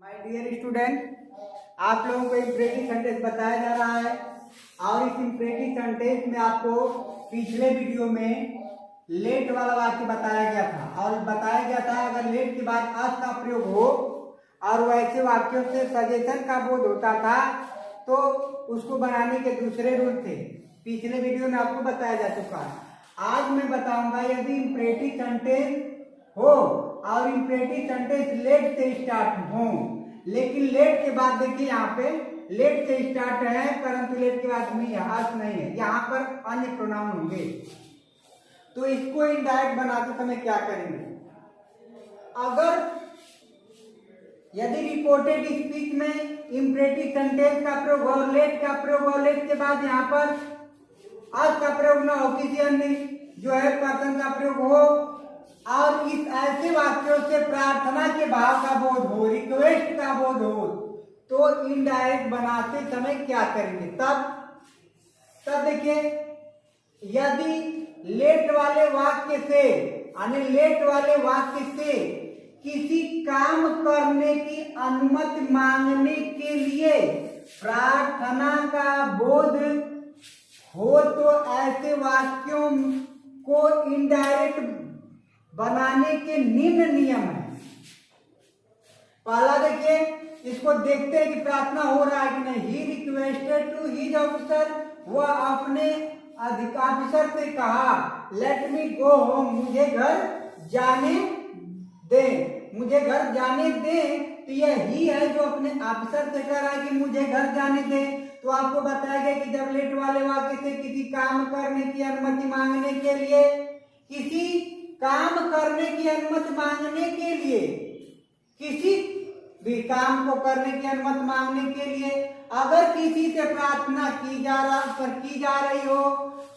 My dear student, आप लोगों को इम्परेटिव सेंटेंस बताया जा रहा है और इस इम्परेटिव सेंटेंस में आपको पिछले वीडियो में लेट वाला वाक्य बताया गया था और बताया गया था अगर लेट के बाद अस का प्रयोग हो और वैसे वाक्यों से सजेशन का बोध होता था तो उसको बनाने के दूसरे रूल थे। पिछले वीडियो में आपको बताया जा चुका है। आज मैं बताऊंगा यदि इम्परेटिव सेंटेंस हो और इम्परेटिव सेंटेंस लेट से स्टार्ट हो, लेकिन लेट के बाद देखिए यहाँ पे लेट से स्टार्ट है परंतु लेट के बाद में अर्थ नहीं है, यहाँ पर अन्य प्रोनाउन होंगे। तो इसको इनडायरेक्ट बनाते समय क्या करेंगे? अगर यदि रिपोर्टेड स्पीच में इम्परेटिव सेंटेंस का प्रयोग और लेट का प्रयोग और लेट के बाद यहाँ पर आज का प्रयोग न हो, किसी अन्य जो है पर्सन का प्रयोग हो और इस ऐसे वाक्यों से प्रार्थना के भाव का बोध हो, रिक्वेस्ट का बोध हो, तो इनडायरेक्ट बनाते समय क्या करेंगे? तब देखिए यदि लेट वाले वाक्य से यानी लेट वाले वाक्य से किसी काम करने की अनुमति मांगने के लिए प्रार्थना का बोध हो तो ऐसे वाक्यों को इनडायरेक्ट बनाने के निम्न नियम है। पहला देखिए, इसको देखते हैं कि प्रार्थना हो रहा है कि नहीं। He requested to his officer, वह अपने ऑफिसर से कहा लेट मी गो होम, मुझे घर जाने दे, मुझे घर जाने दे। तो यह ही है जो अपने ऑफिसर से कह रहा है कि मुझे घर जाने दे। तो आपको बताया गया कि जब लेट वाले वाक्य से किसी काम करने की अनुमति मांगने के लिए, किसी काम करने की अनुमति मांगने के लिए, किसी भी काम को करने की अनुमति मांगने के लिए अगर किसी से प्रार्थना की जा रही हो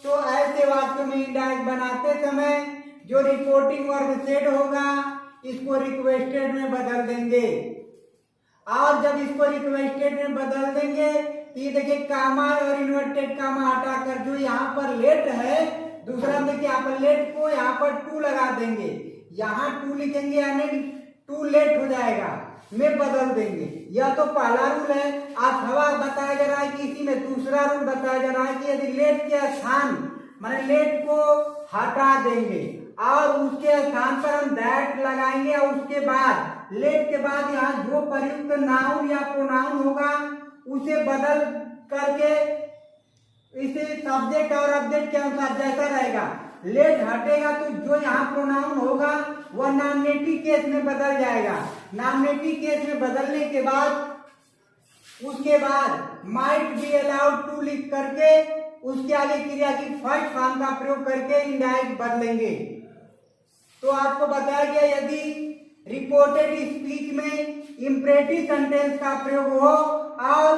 तो ऐसे वाक्यों में इनडायरेक्ट बनाते समय जो रिपोर्टिंग वर्ब सेड होगा इसको रिक्वेस्टेड में बदल देंगे। और जब इसको रिक्वेस्टेड में बदल देंगे तो ये देखिए कामा और इन्वर्टेड कामा हटाकर जो यहाँ पर लेट है दूसरा देखिए यहाँ पर लेट को यहाँ पर टू लगा देंगे, यहाँ टू लिखेंगे यानी टू लेट हो जाएगा में बदल देंगे। यह तो पहला रूल है। अथवा बताया जा रहा है कि इसी में दूसरा रूल बताया जा रहा है कि यदि लेट के स्थान माने लेट को हटा देंगे और उसके स्थान पर हम दैट लगाएंगे और उसके बाद लेट के बाद यहाँ जो प्रयुक्त नाउन या प्रोनाउन होगा उसे बदल करके इसे सब्जेक्ट और ऑब्जेक्ट के अनुसार जैसा रहेगा। लेट हटेगा तो जो यहाँ प्रोनाउन होगा वह नॉमिनेटिव केस में बदल जाएगा। नॉमिनेटिव केस में बदलने के बाद उसके बाद माइट बी अलाउड टू लिख करके उसके आगे क्रिया की फर्स्ट फॉर्म का प्रयोग करके इनडायरेक्ट बदलेंगे। तो आपको बताया गया यदि रिपोर्टेड स्पीच में इम्परेटिव सेंटेंस का प्रयोग हो और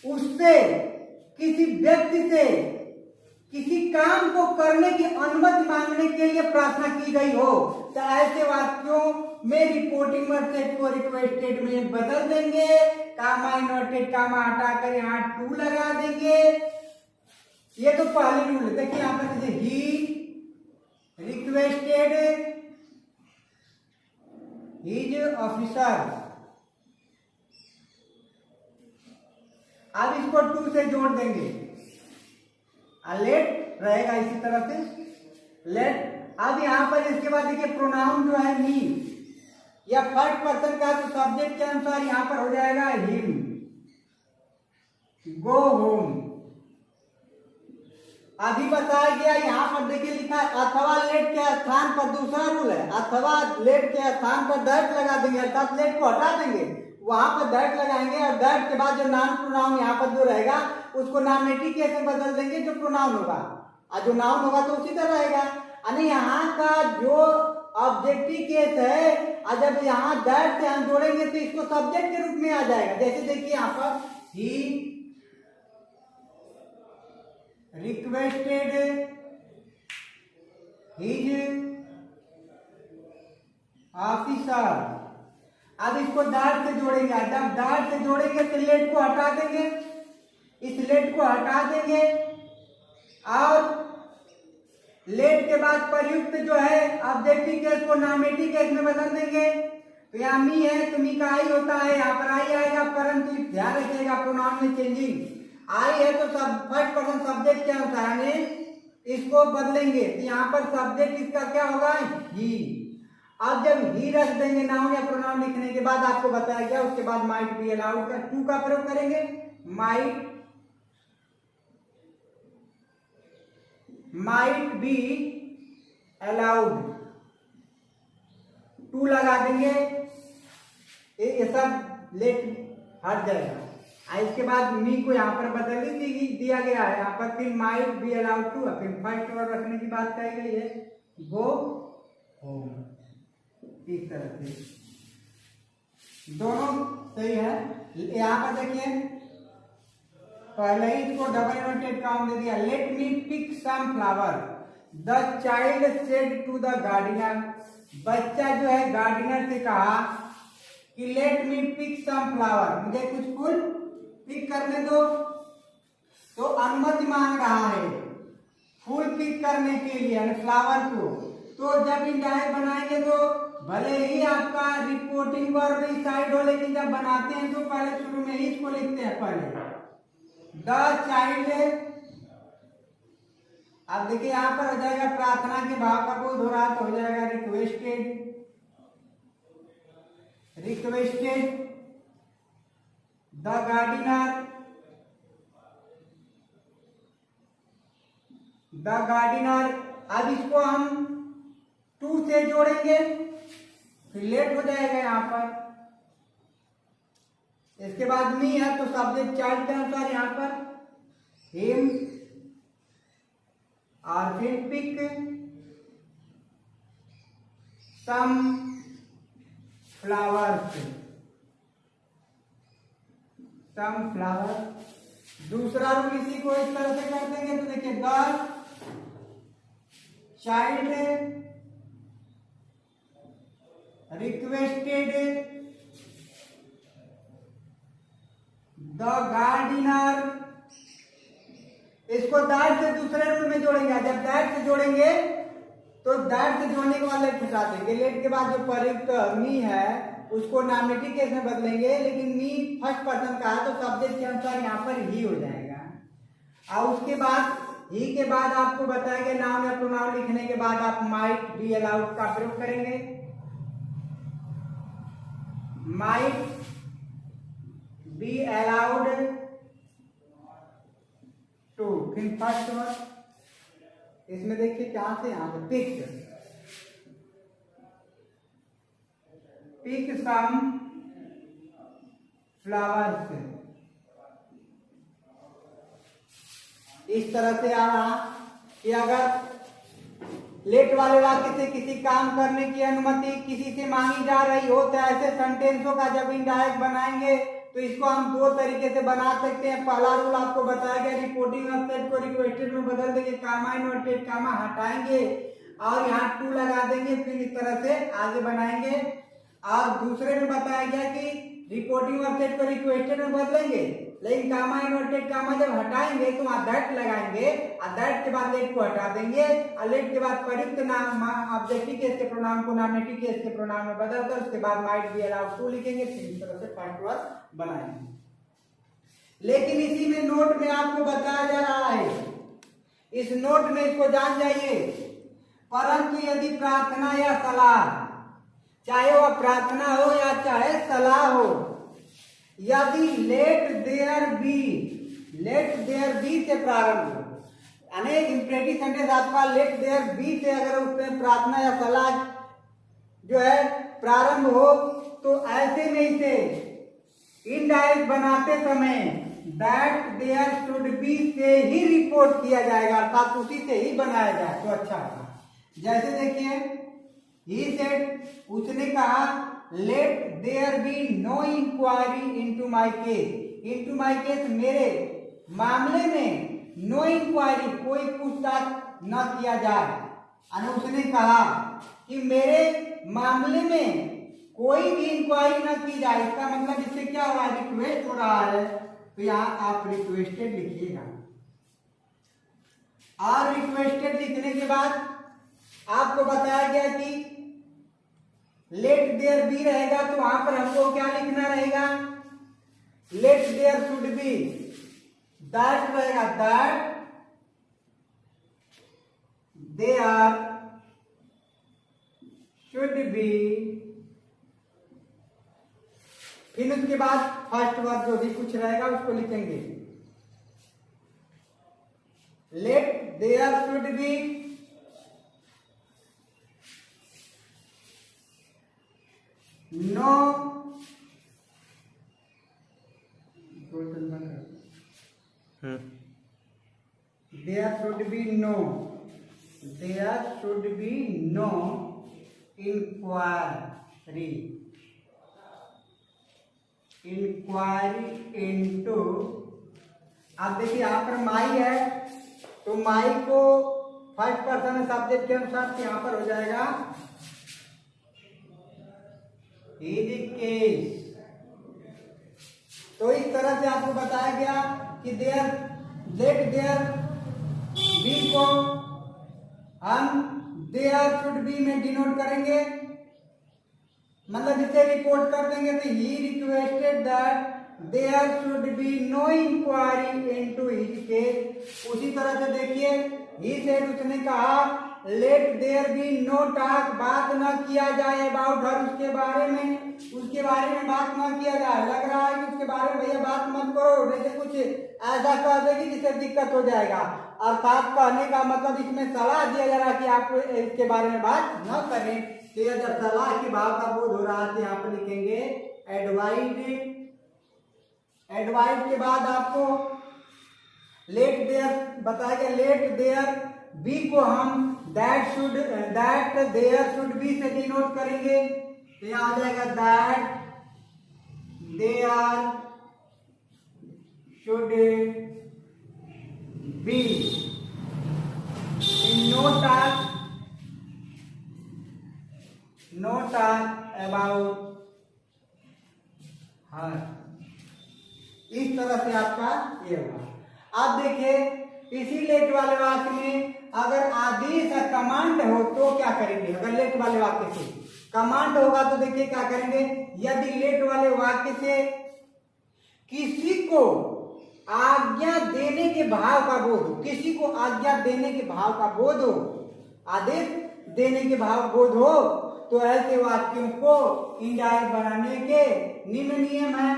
उससे किसी व्यक्ति से किसी काम को करने की अनुमति मांगने के लिए प्रार्थना की गई हो तो ऐसे वाक्यों में रिपोर्टिंग वर्ब सेड को रिक्वेस्टेड में बदल देंगे। कामा इन्वर्टेड कामा हटाकर यहाँ टू लगा देंगे। ये तो पहली रूल है। देखिए यहाँ पर जैसे ही रिक्वेस्टेड हिज ऑफिसर, अब इसको टू से जोड़ देंगे, लेट रहेगा इसी तरह से लेट। अब यहाँ पर इसके बाद देखिए प्रोनाउन जो है मी या फर्स्ट पर्सन का तो सब्जेक्ट के अनुसार यहाँ पर हो जाएगा हिम, गो होम। अभी बताया गया यहाँ पर देखिए लिखा है अथवा लेट के स्थान पर दूसरा रूल है, अथवा लेट के स्थान पर दैट लगा देंगे अर्थात लेट को हटा देंगे, वहां पर दैट लगाएंगे और दैट के बाद जो नाउन प्रोनाउन यहाँ पर जो रहेगा उसको नॉमिनेटिव केस में बदल देंगे जो प्रोनाउन होगा और जो नाउन होगा तो उसी तरह रहेगा। यानी यहाँ का जो ऑब्जेक्टिव केस है और जब यहाँ दैट से हम जोड़ेंगे तो इसको सब्जेक्ट के रूप में आ जाएगा। जैसे देखिए यहाँ पर ही रिक्वेस्टेड हिज ऑफिसर, अब इसको दैट से जोड़ेंगे, जब दैट से जोड़ेंगे तो लेट को हटा देंगे, इस लेट को हटा देंगे और लेट के बाद प्रयुक्त जो है ऑब्जेक्टिव केस को नॉमिनेटिव केस में बदल देंगे तो यहाँ मी है तो मी का आई होता है, यहाँ पर आई आएगा, परंतु ध्यान रखिएगा प्रोनाउन में चेंजिंग। आई है तो सब फर्स्ट पर्सन सब्जेक्ट के अनुसार इसको बदलेंगे, तो यहाँ पर सब्जेक्ट इसका क्या होगा, ही। अब जब ही रख देंगे नाउन या प्रोनाउन लिखने के बाद, आपको बताया गया उसके बाद माइट बी अलाउड का टू का प्रयोग करेंगे। माइट बी अलाउड टू लगा देंगे, ये सब लेट हट जाएगा। इसके बाद मी को यहाँ पर बदल दिया गया है, यहाँ पर फिर माइट बी अलाउड टू, फिर फर्स्ट वर्ड रखने की बात कही गई है, गो होम। इस तरह से दोनों सही है। यहाँ पर देखिए पहले ही इसको डबल इन्वर्टेड काउंट दे दिया। Let me pick some flower, the child said to the gardener. बच्चा जो है गार्डनर से कहा कि let me pick some flower, मुझे कुछ फूल पिक करने दो। तो अनुमति मांग रहा है फूल पिक करने के लिए, फ्लावर को। तो जब इनडायरेक्ट बनाएंगे तो भले ही आपका रिपोर्टिंग वर्ब इस साइड हो, लेकिन जब बनाते हैं तो पहले शुरू में ही इसको लिखते हैं पहले द चाइल्ड। अब देखिए यहाँ पर हो जाएगा प्रार्थना के भाव का बोध हो रहा, तो हो जाएगा रिक्वेस्टेड। The gardener. अब इसको हम टू से जोड़ेंगे, फिर लेट हो जाएगा यहाँ पर। इसके बाद मी है तो सब्जेक्ट चाइल्ड के अनुसार यहाँ पर हिम, और फिर पिक सम फ्लावर्स। दूसरा रूल इसी को इस तरह से कर देंगे, तो देखिए the child requested the gardener. इसको दैट से दूसरे रूल में जोड़ेंगे। जब दैट से जोड़ेंगे तो दैट से जोड़ने के बाद लेट हटा देंगे। लेट के बाद जो प्रयुक्त मी है उसको नामिनेटिव केस में बदलेंगे, लेकिन मी फर्स्ट पर्सन का है तो सब्जेक्ट के अनुसार यहाँ पर ही हो जाएगा। और उसके बाद ही के बाद आपको बताया गया नाउन या प्रोनाउन लिखने के बाद आप माइट बी अलाउड का प्रयोग करेंगे। माइट बी अलाउड टू, फिर फर्स्ट वर्ड इसमें देखिए कहां से, यहां से पिक सम फ्लावर्स। इस तरह से आ रहा कि अगर लेट वाले वाक्य से किसी काम करने की अनुमति किसी से मांगी जा रही हो तो ऐसे सेंटेंसों का जब इनडायरेक्ट बनाएंगे तो इसको हम दो तरीके से बना सकते हैं। पहला रूल आपको बताया गया, रिपोर्टिंग वेबसाइट को रिक्वेस्टेड में बदल देंगे, कामा इन्वर्टेड कामा हटाएंगे और यहाँ टू लगा देंगे, फिर इस तरह से आगे बनाएंगे। और दूसरे में बताया गया कि रिपोर्टिंग वेबसाइट को रिक्वेस्टेड में बदलेंगे, लेकिन कामा इन्वर्टेड कामा जब हटाएंगे तो वहां दैट लगाएंगे और दैट के बाद लेट को हटा देंगे और लेट के बाद प्रयुक्त नाम ऑब्जेक्टिव केस के प्रोनाउन को नॉमिनेटिव केस के प्रोनाउन में बदलकर उसके बाद माइट बी अलाउड टू लिखेंगे, फिर इस तरह से फर्स्ट वर्ड बनाएंगे। लेकिन इसी में नोट में आपको बताया जा रहा है, इस नोट में इसको जान जाइए, परंतु यदि प्रार्थना या सलाह, चाहे वह प्रार्थना हो या चाहे सलाह हो, यदि लेट देयर बी से प्रारंभ हो, यानी इंपरेटिव सेंटेंस आपका लेट देयर बी से अगर उसमें प्रार्थना या सलाह जो है प्रारंभ हो, तो ऐसे में इसे इनडायरेक्ट बनाते समय दैट देयर शुड बी से ही रिपोर्ट किया जाएगा, अर्थात उसी से ही बनाया जाए तो अच्छा होगा। जैसे देखिए ही सेड, उसने कहा let there be no inquiry into my case. Into my case मेरे मामले में नो इंक्वायरी कोई पूछताछ न किया जाए। और उसने कहा कि मेरे मामले में कोई भी इंक्वायरी न की जाए, इसका मतलब इससे क्या हो रहा है, रिक्वेस्ट हो रहा है, तो यहाँ आप रिक्वेस्टेड लिखिएगा। और रिक्वेस्टेड लिखने के बाद आपको बताया गया कि लेट देयर बी रहेगा तो वहां पर हमको क्या लिखना रहेगा, let there should be, that रहेगा दैट देयर शुड बी, फिर उसके बाद फर्स्ट वर्ड जो भी कुछ रहेगा उसको लिखेंगे, let there should be no, there should be no, there should be no inquiry, inquiry into, अब देखिए यहाँ पर माई है तो माई को फर्स्ट पर्सन सब्जेक्ट के अनुसार यहाँ पर हो जाएगा his case। तो इस तरह से आपको बताया गया कि देयर, लेट देयर बी को हम देयर शुड बी में डिनोट करेंगे, मतलब इसे रिपोर्ट कर देंगे तो he requested that there should be no inquiry into his case. उसी तरह से देखिए ही सेड, उसने कहा let there be no talk, बात न किया जाए अबाउट हर, उसके बारे में बात न किया जाए। लग रहा है कि उसके बारे में भैया बात मत करो, जैसे कुछ ऐसा कह देगी जिससे दिक्कत हो जाएगा। अर्थात कहने का मतलब इसमें सलाह दिया जा रहा है कि आप इसके बारे में बात न करें। तो यह जब सलाह के भाव का बोध हो रहा है तो यहाँ पर लिखेंगे एडवाइज। एडवाइज के बाद आपको लेट देयर बताया गया, लेट देयर बी को हम दैट देयर शुड बी से डिनोट करेंगे तो यहाँ आ जाएगा that there should be no talk about her. इस तरह से आपका ये होगा। अब देखिए इसी लेट वाले वाक्य में अगर आदेश या कमांड हो तो क्या करेंगे। अगर लेट वाले वाक्य से कमांड होगा तो देखिए क्या करेंगे, यदि लेट वाले वाक्य से किसी को आज्ञा देने के भाव का बोध हो, किसी को आज्ञा देने के भाव का बोध हो, आदेश देने के भाव बोध हो, तो ऐसे वाक्यों को इनडायरेक्ट बनाने के निम्न नियम है।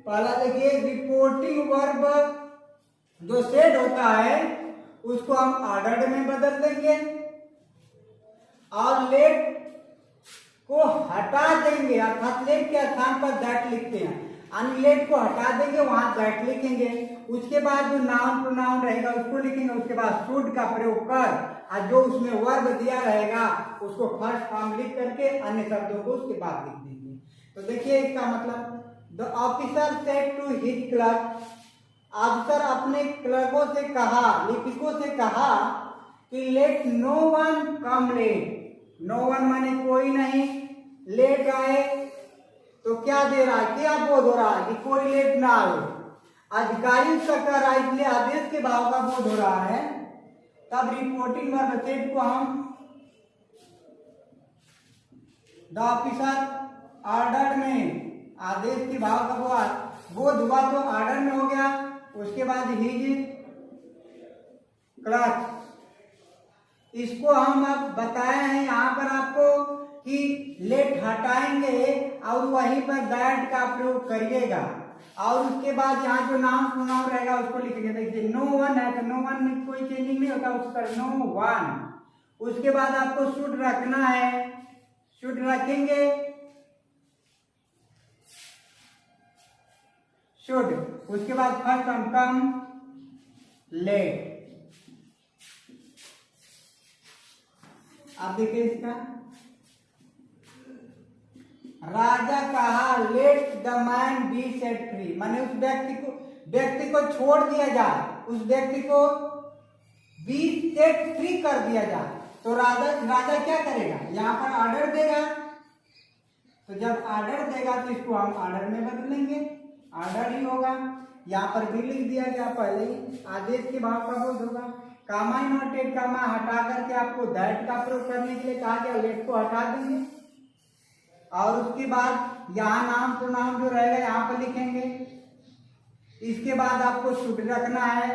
पहला देखिए रिपोर्टिंग वर्ब जो सेड होता है उसको हम ऑर्डर्ड में बदल देंगे और लेट को हटा देंगे, अर्थात लेट के स्थान पर दैट लिखते हैं, अनलेट को हटा देंगे, वहां दैट लिखेंगे। उसके बाद जो नाउन प्रोनाउन रहेगा उसको लिखेंगे, उसके बाद शुड का प्रयोग कर और जो उसमें वर्ब दिया रहेगा उसको फर्स्ट फॉर्म लिख करके अन्य शब्दों को उसके बाद लिख देंगे। तो देखिए इसका मतलब the officer said to his clerk, अफसर अपने क्लर्कों से कहा, लिपिकों से कहा कि let no one come late. No one माने कोई नहीं, लेट आए तो क्या दे रहा है, क्या बोध हो रहा है कि कोई लेट ना आए। अधिकारी उसका कह रहा है इसलिए आदेश के भाव का बोध हो रहा है। तब रिपोर्टिंग वर्ब सेड को हम द ऑफिसर ऑर्डर में, आदेश के भाव का बोध हुआ तो ऑर्डर में हो गया। उसके बाद हिज क्लर्क, इसको हम अब बताए हैं यहाँ पर आपको कि लेट हटाएंगे और वहीं पर दैट का प्रयोग करिएगा और उसके बाद यहाँ जो नाउन प्रोनाउन रहेगा उसको लिखेंगे। देखिए नो वन है तो नो वन में कोई चेंजिंग नहीं होता, उस पर नो वन। उसके बाद आपको शुड रखना है, शुड रखेंगे शुड। उसके बाद फर्स्ट हम कम लेट। आप देखिए इसका राजा कहा let the man B set free, माने उस व्यक्ति को छोड़ दिया जाए, उस व्यक्ति को बी सेट फ्री कर दिया जाए। तो राजा क्या करेगा, यहाँ पर ऑर्डर देगा। तो जब ऑर्डर देगा तो इसको हम ऑर्डर में बदलेंगे, ऑर्डर ही होगा। यहाँ पर भी लिख दिया गया पहले ही, आदेश के भाव का बोध होगा। कामा नोटेड कामा हटा करके आपको दैट का प्रयोग करने के लिए कहा गया, लेट को हटा देंगे। और उसके बाद यहाँ नाम प्रोनाउन जो रहेगा यहाँ पर लिखेंगे। इसके बाद आपको शुड रखना है।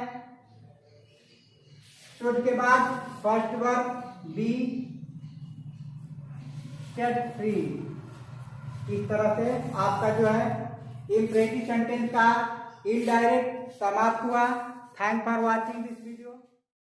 शुड के बाद first verb B set free. इस तरह से आपका जो है इम्परेटिव सेंटेंस का इनडायरेक्ट समाप्त हुआ। Thank for watching this video.